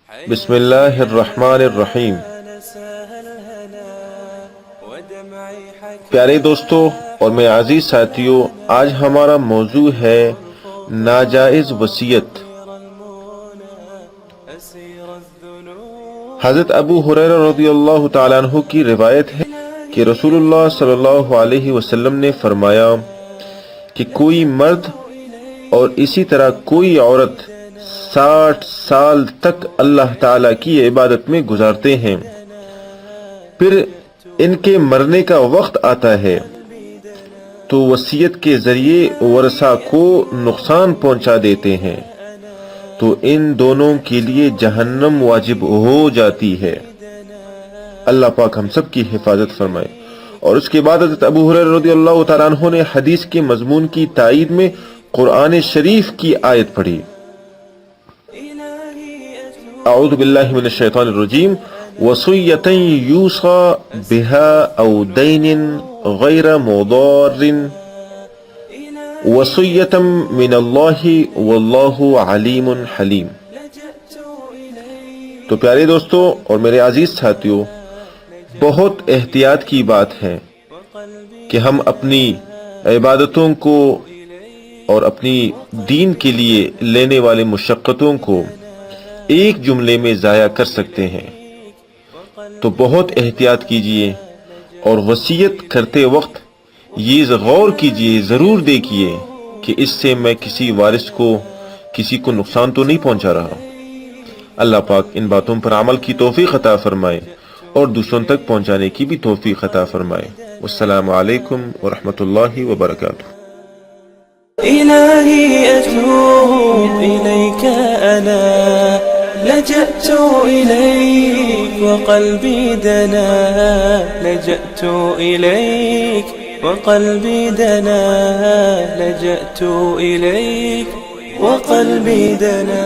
بسم اللہ الرحمن الرحیم۔ پیارے دوستو اور میرے عزیز ساتھیوں، آج ہمارا موضوع ہے ناجائز وصیت۔ حضرت ابو ہریرہ رضی اللہ تعالیٰ عنہ کی روایت ہے کہ رسول اللہ صلی اللہ علیہ وسلم نے فرمایا کہ کوئی مرد اور اسی طرح کوئی عورت 60 سال تک اللہ تعالیٰ کی عبادت میں گزارتے ہیں، پھر ان کے مرنے کا وقت آتا ہے تو وصیت کے ذریعے ورثہ کو نقصان پہنچا دیتے ہیں تو ان دونوں کے لیے جہنم واجب ہو جاتی ہے۔ اللہ پاک ہم سب کی حفاظت فرمائے۔ اور اس کے بعد حضرت ابو ہریرہ رضی اللہ تعالیٰ عنہ نے حدیث کے مضمون کی تائید میں قرآن شریف کی آیت پڑھی۔ اعوذ باللہ من الشیطان الرجیم وصیۃ یوصی بها او دین غیر مضار وصیۃ من اللہ واللہ علیم حلیم۔ تو پیارے دوستو اور میرے عزیز ساتھیوں، بہت احتیاط کی بات ہے کہ ہم اپنی عبادتوں کو اور اپنی دین کے لیے لینے والے مشقتوں کو ایک جملے میں ضائع کر سکتے ہیں، تو بہت احتیاط کیجئے اور وصیت کرتے وقت یہ غور کیجئے، ضرور دیکھیے کہ اس سے میں کسی وارث کو کسی کو نقصان تو نہیں پہنچا رہا۔ اللہ پاک ان باتوں پر عمل کی توفیق عطا فرمائے اور دوسروں تک پہنچانے کی بھی توفیق عطا فرمائے۔ والسلام علیکم ورحمۃ اللہ وبرکاتہ۔ إلهي أتوب إليك أنا لجأت إليك وقلبي دنا لجأت إليك وقلبي دنا لجأت إليك وقلبي دنا